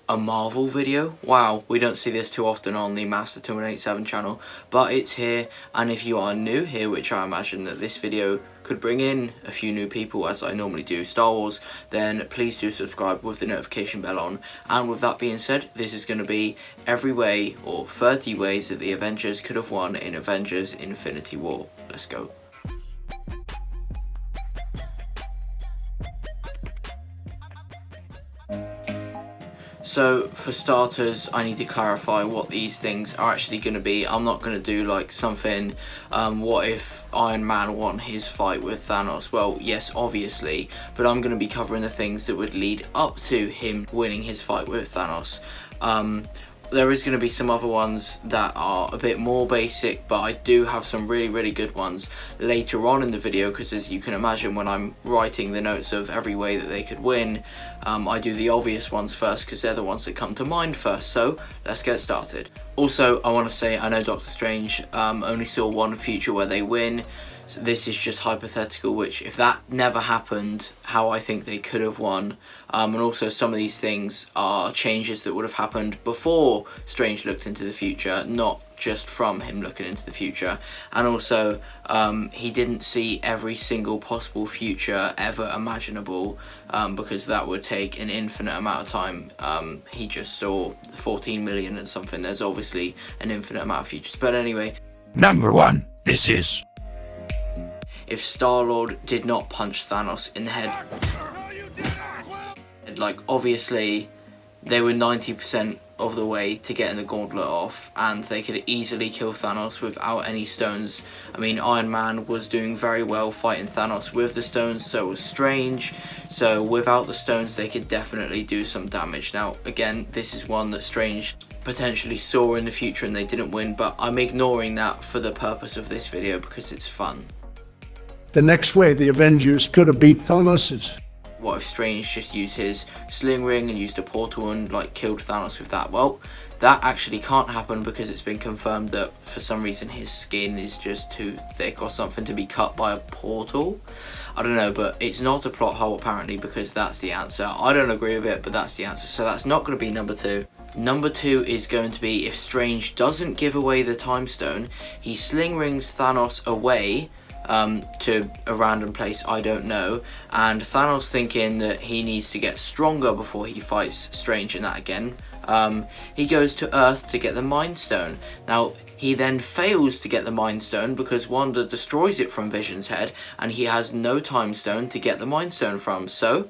A Marvel video? Wow, we don't see this too often on the Master 2187 channel, but it's here, and if you are new here, which I imagine that this video could bring in a few new people as I normally do Star Wars, then please do subscribe with the notification bell on. And with that being said, this is going to be every way, or 30 ways that the Avengers could have won in Avengers Infinity War. Let's go. So for starters, I need to clarify what these things are actually going to be. I'm not going to do like something, what if Iron Man won his fight with Thanos? Well, yes, obviously, but I'm going to be covering the things that would lead up to him winning his fight with Thanos. There is going to be some other ones that are a bit more basic, but I do have some really good ones later on in the video, because as you can imagine, when I'm writing the notes of every way that they could win, I do the obvious ones first because they're the ones that come to mind first. So let's get started. Also, I want to say I know Doctor Strange only saw one future where they win. So this is just hypothetical, which if that never happened, how I think they could have won. And also some of these things are changes that would have happened before Strange looked into the future, not just from him looking into the future. And also he didn't see every single possible future ever imaginable, because that would take an infinite amount of time. He just saw 14 million and something. There's obviously an infinite amount of futures. But anyway. Number one, this is... If Star-Lord did not punch Thanos in the head, like obviously they were 90% of the way to getting the gauntlet off, and they could easily kill Thanos without any stones. I mean, Iron Man was doing very well fighting Thanos with the stones, so was Strange. So without the stones they could definitely do some damage. Now again, this is one that Strange potentially saw in the future and they didn't win, but I'm ignoring that for the purpose of this video because it's fun. The next way the Avengers could have beat Thanos is... What if Strange just used his sling ring and used a portal and like killed Thanos with that? Well, that actually can't happen because it's been confirmed that for some reason his skin is just too thick or something to be cut by a portal. I don't know, but it's not a plot hole apparently, because that's the answer. I don't agree with it, but that's the answer. So that's not going to be number two. Number two is going to be if Strange doesn't give away the time stone, he sling rings Thanos away to a random place, I don't know, and Thanos, thinking that he needs to get stronger before he fights Strange in that again, he goes to Earth to get the Mind Stone. Now he then fails to get the Mind Stone because Wanda destroys it from Vision's head, and he has no Time Stone to get the Mind Stone from, so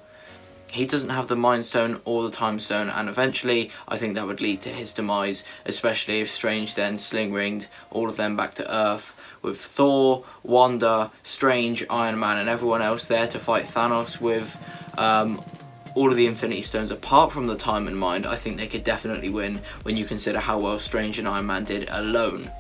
he doesn't have the Mind Stone or the Time Stone, and eventually I think that would lead to his demise, especially if Strange then sling ringed all of them back to Earth with Thor, Wanda, Strange, Iron Man and everyone else there to fight Thanos with all of the Infinity Stones apart from the Time and Mind. I think they could definitely win when you consider how well Strange and Iron Man did alone.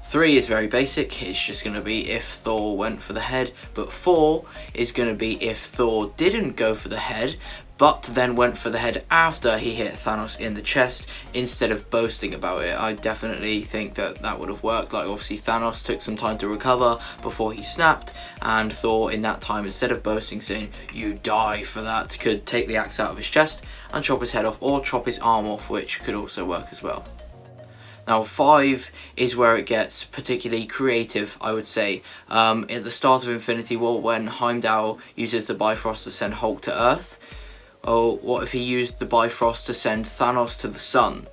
3 is very basic, it's just going to be if Thor went for the head, but 4 is going to be if Thor didn't go for the head, but then went for the head after he hit Thanos in the chest instead of boasting about it. I definitely think that that would have worked. Like obviously Thanos took some time to recover before he snapped, and Thor in that time, instead of boasting saying you die for that, could take the axe out of his chest and chop his head off, or chop his arm off, which could also work as well. Now 5 is where it gets particularly creative, I would say. At the start of Infinity War, when Heimdall uses the Bifrost to send Hulk to Earth, oh, what if he used the Bifrost to send Thanos to the sun?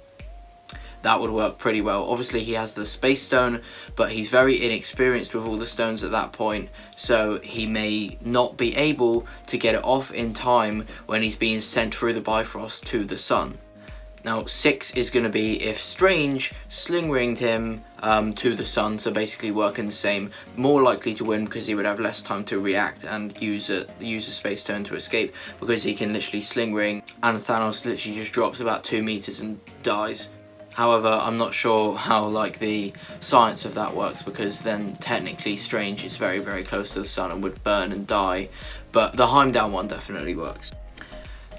That would work pretty well. Obviously he has the Space Stone, but he's very inexperienced with all the stones at that point, so he may not be able to get it off in time when he's being sent through the Bifrost to the sun. Now 6 is going to be if Strange sling ringed him to the sun, so basically working the same, more likely to win because he would have less time to react and use a Space Stone to escape, because he can literally sling ring and Thanos literally just drops about 2 meters and dies. However, I'm not sure how like the science of that works, because then technically Strange is very close to the sun and would burn and die, but the Heimdall one definitely works.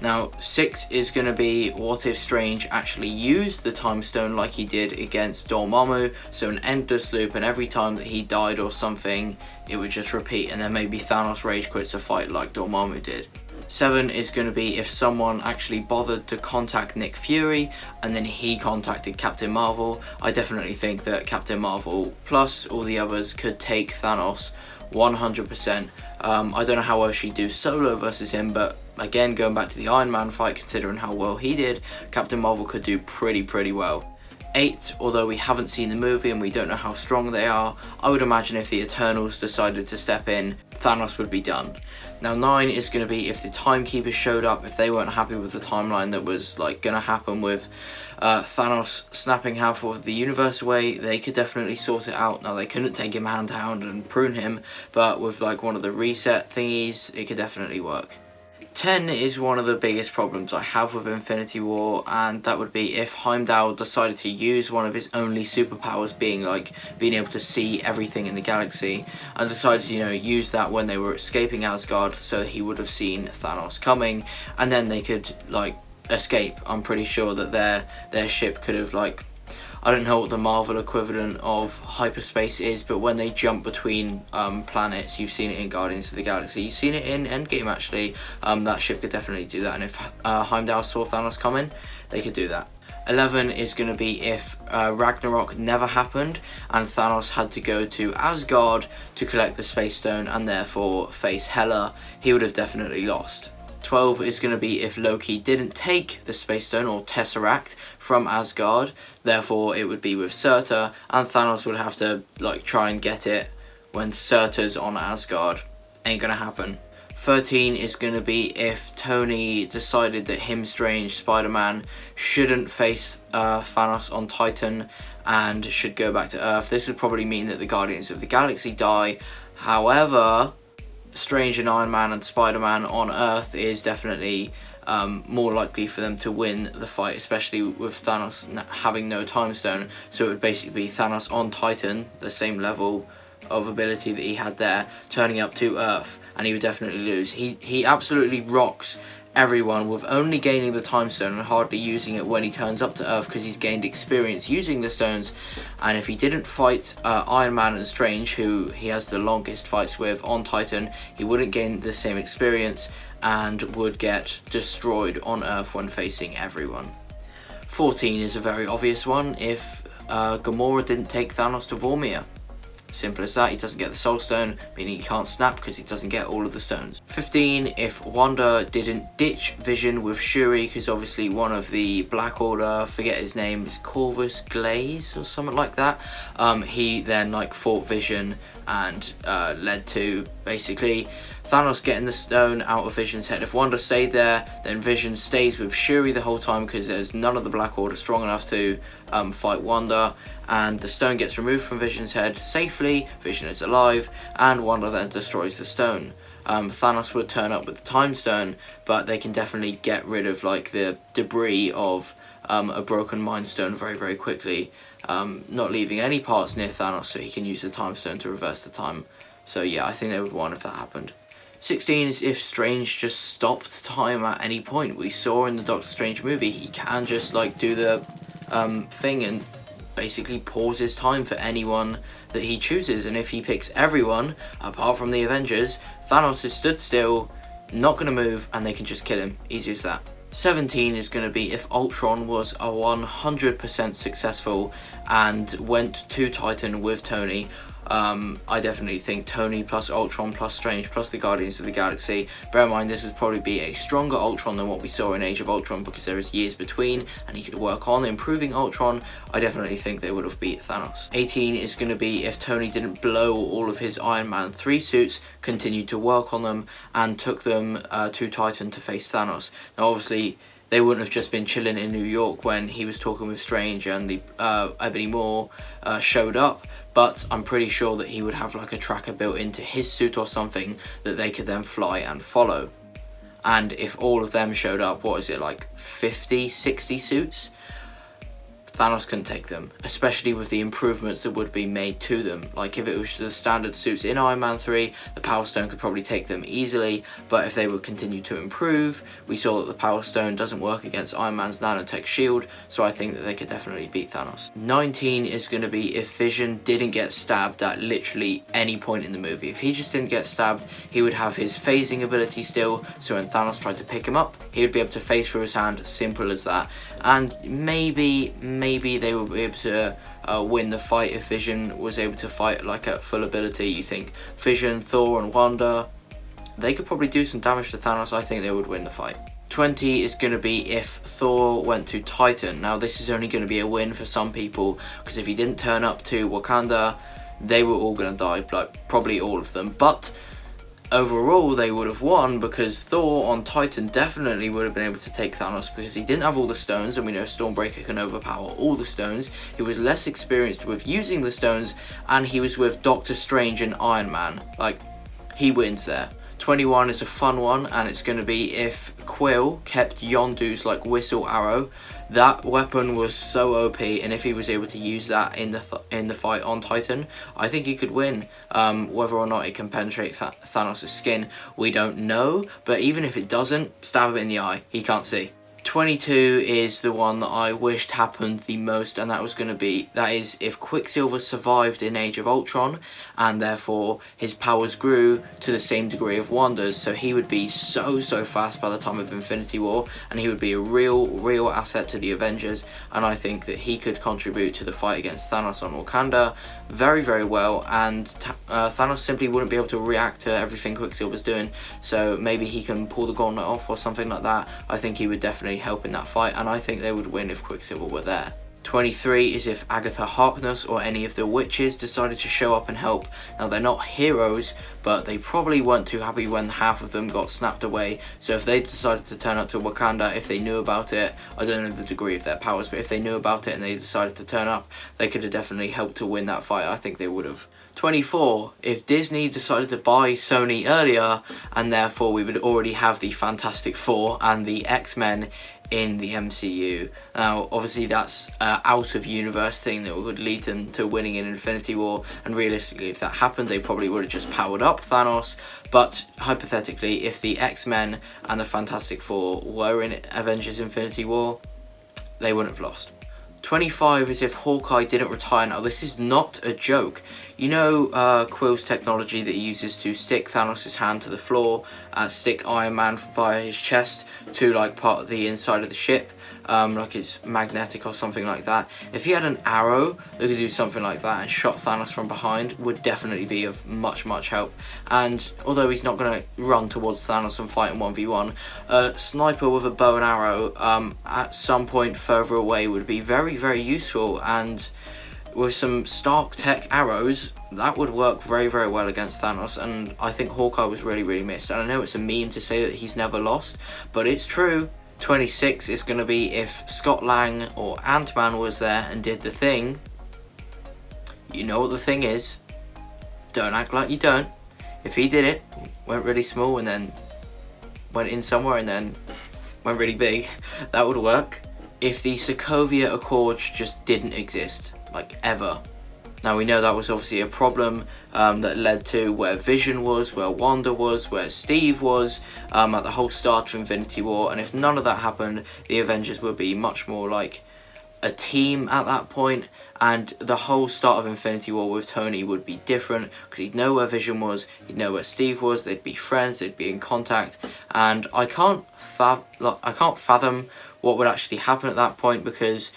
Now 6 is going to be what if Strange actually used the Time Stone like he did against Dormammu, so an endless loop, and every time that he died or something it would just repeat, and then maybe Thanos rage quits a fight like Dormammu did. 7 is going to be if someone actually bothered to contact Nick Fury and then he contacted Captain Marvel. I definitely think that Captain Marvel plus all the others could take Thanos 100%. I don't know how well she'd do solo versus him, but again, going back to the Iron Man fight, considering how well he did, Captain Marvel could do pretty well. 8, although we haven't seen the movie and we don't know how strong they are, I would imagine if the Eternals decided to step in, Thanos would be done. Now 9 is going to be if the Timekeepers showed up, if they weren't happy with the timeline that was like going to happen with Thanos snapping half of the universe away, they could definitely sort it out. Now they couldn't take him hand to hand and prune him, but with like one of the reset thingies, it could definitely work. 10 is one of the biggest problems I have with Infinity War, and that would be if Heimdall decided to use one of his only superpowers, being able to see everything in the galaxy, and decided to, use that when they were escaping Asgard, so that he would have seen Thanos coming, and then they could escape. I'm pretty sure that their ship could have I don't know what the Marvel equivalent of hyperspace is, but when they jump between planets, you've seen it in Guardians of the Galaxy, you've seen it in Endgame actually, that ship could definitely do that, and if Heimdall saw Thanos coming, they could do that. 11 is going to be if Ragnarok never happened and Thanos had to go to Asgard to collect the Space Stone and therefore face Hela, he would have definitely lost. 12 is going to be if Loki didn't take the Space Stone or Tesseract from Asgard, therefore it would be with Surtur, and Thanos would have to try and get it when Surtur's on Asgard. Ain't gonna happen. 13 is going to be if Tony decided that him, Strange, Spider-Man shouldn't face Thanos on Titan and should go back to Earth. This would probably mean that the Guardians of the Galaxy die. However, Strange and Iron Man and Spider-Man on Earth is definitely more likely for them to win the fight, especially with Thanos having no time stone. So it would basically be Thanos on Titan, the same level of ability that he had there, turning up to Earth, and he would definitely lose. He absolutely rocks everyone with only gaining the time stone and hardly using it when he turns up to Earth, because he's gained experience using the stones. And if he didn't fight Iron Man and Strange, who he has the longest fights with on Titan, he wouldn't gain the same experience and would get destroyed on Earth when facing everyone. 14 is a very obvious one if Gamora didn't take Thanos to Vormir. Simple as that. He doesn't get the Soul Stone, meaning he can't snap because he doesn't get all of the stones. 15, if Wanda didn't ditch Vision with Shuri, who's obviously one of the Black Order, forget his name, is Corvus Glaze or something like that. He then fought Vision and led to basically Thanos getting the stone out of Vision's head. If Wanda stayed there, then Vision stays with Shuri the whole time because there's none of the Black Order strong enough to fight Wanda, and the stone gets removed from Vision's head safely. Vision is alive, and Wanda then destroys the stone. Thanos would turn up with the Time Stone, but they can definitely get rid of the debris of a broken Mind Stone very quickly, not leaving any parts near Thanos, so he can use the Time Stone to reverse the time. So yeah, I think they would win if that happened. 16 is if Strange just stopped time at any point. We saw in the Doctor Strange movie, he can just do the thing and basically pauses time for anyone that he chooses, and if he picks everyone apart from the Avengers, Thanos is stood still, not going to move, and they can just kill him. Easy as that. 17 is going to be if Ultron was a 100% successful and went to Titan with Tony. I definitely think Tony plus Ultron plus Strange plus the Guardians of the Galaxy. Bear in mind, this would probably be a stronger Ultron than what we saw in Age of Ultron, because there is years between and he could work on improving Ultron. I definitely think they would have beat Thanos. 18 is going to be if Tony didn't blow all of his Iron Man 3 suits, continued to work on them, and took them to Titan to face Thanos. Now obviously they wouldn't have just been chilling in New York when he was talking with Strange and the Ebony Maw showed up, but I'm pretty sure that he would have a tracker built into his suit or something that they could then fly and follow. And if all of them showed up, what is it, 50, 60 suits? Thanos can take them, especially with the improvements that would be made to them. Like if it was the standard suits in Iron Man 3, the Power Stone could probably take them easily, but if they would continue to improve, we saw that the Power Stone doesn't work against Iron Man's nanotech shield, so I think that they could definitely beat Thanos. 19 is going to be if Vision didn't get stabbed at literally any point in the movie. If he just didn't get stabbed, he would have his phasing ability still, so when Thanos tried to pick him up, he would be able to phase through his hand, simple as that. And maybe they would be able to win the fight if Vision was able to fight like at full ability. You think Vision, Thor and Wanda, they could probably do some damage to Thanos. I think they would win the fight. 20 is going to be if Thor went to Titan. Now this is only going to be a win for some people, because if he didn't turn up to Wakanda, they were all going to die, like probably all of them. But overall they would have won, because Thor on Titan definitely would have been able to take Thanos, because he didn't have all the stones, and we know Stormbreaker can overpower all the stones. He was less experienced with using the stones, and he was with Doctor Strange and Iron Man. Like, he wins there. 21 is a fun one, and it's going to be if Quill kept Yondu's like whistle arrow. That weapon was so OP, and if he was able to use that in the fight on Titan, I think he could win. Whether or not it can penetrate Thanos' skin, we don't know, but even if it doesn't, stab him in the eye, he can't see. 22 is the one that I wished happened the most, and that is if Quicksilver survived in Age of Ultron, and therefore his powers grew to the same degree of Wanda's, so he would be so fast by the time of Infinity War, and he would be a real asset to the Avengers, and I think that he could contribute to the fight against Thanos on Wakanda very well, and Thanos simply wouldn't be able to react to everything Quicksilver's doing, so maybe he can pull the gauntlet off or something like that. I think he would definitely help in that fight, and I think they would win if Quicksilver were there. 23 is if Agatha Harkness or any of the witches decided to show up and help. Now they're not heroes, but they probably weren't too happy when half of them got snapped away, so if they decided to turn up to Wakanda, if they knew about it, I don't know the degree of their powers, but if they knew about it and they decided to turn up, they could have definitely helped to win that fight. I think they would have. 24, if Disney decided to buy Sony earlier, and therefore we would already have the Fantastic Four and the X-Men in the MCU. Now obviously that's out of universe thing that would lead them to winning in Infinity War, and realistically if that happened they probably would have just powered up Thanos, but hypothetically if the X-Men and the Fantastic Four were in Avengers Infinity War, they wouldn't have lost. 25 is if Hawkeye didn't retire. Now this is not a joke. You know Quill's technology that he uses to stick Thanos' hand to the floor and stick Iron Man via his chest to like part of the inside of the ship, like it's magnetic or something like that. If he had an arrow that could do something like that and shot Thanos from behind, would definitely be of much help. And although he's not going to run towards Thanos and fight in 1v1, a sniper with a bow and arrow at some point further away would be very useful, and with some Stark tech arrows that would work very well against Thanos. And I think Hawkeye was really missed, and I know it's a meme to say that he's never lost, but it's true. 26 is going to be if Scott Lang or AntMan was there and did the thing. You know what the thing is, don't act like you don't. If he did it, went really small and then went in somewhere and then went really big, that would work. If the Sokovia Accords just didn't exist, like ever. Now we know that was obviously a problem that led to where Vision was, where Wanda was, where Steve was at the whole start of Infinity War, and if none of that happened, the Avengers would be much more like a team at that point, and the whole start of Infinity War with Tony would be different, because he'd know where Vision was, he'd know where Steve was, they'd be friends, they'd be in contact, and I can't fathom what would actually happen at that point, because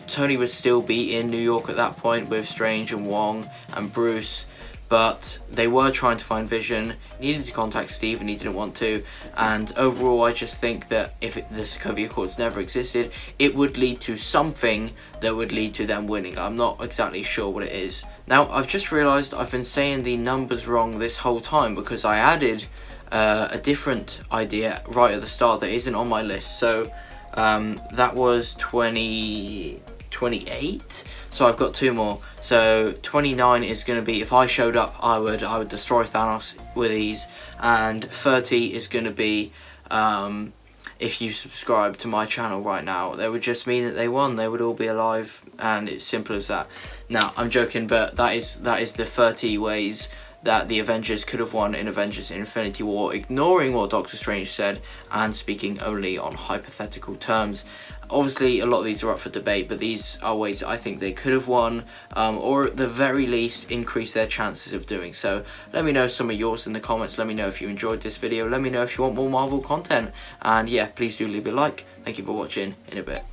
Tony would still be in New York at that point with Strange and Wong and Bruce, but they were trying to find Vision. He needed to contact Steve and he didn't want to, and overall I just think that if the Sokovia Accords never existed, it would lead to something that would lead to them winning. I'm not exactly sure what it is. Now I've just realised I've been saying the numbers wrong this whole time, because I added a different idea right at the start that isn't on my list. So that was 28, so I've got two more. So 29 is going to be if I showed up, I would destroy Thanos with ease, and 30 is going to be if you subscribe to my channel right now, that would just mean that they won. They would all be alive, and it's simple as that. Now, I'm joking, but that is the 30 ways that the Avengers could have won in Avengers Infinity War, ignoring what Doctor Strange said and speaking only on hypothetical terms. Obviously, a lot of these are up for debate, but these are ways I think they could have won, or at the very least increase their chances of doing so. Let me know some of yours in the comments. Let me know if you enjoyed this video. Let me know if you want more Marvel content, and yeah, please do leave a like. Thank you for watching. In a bit.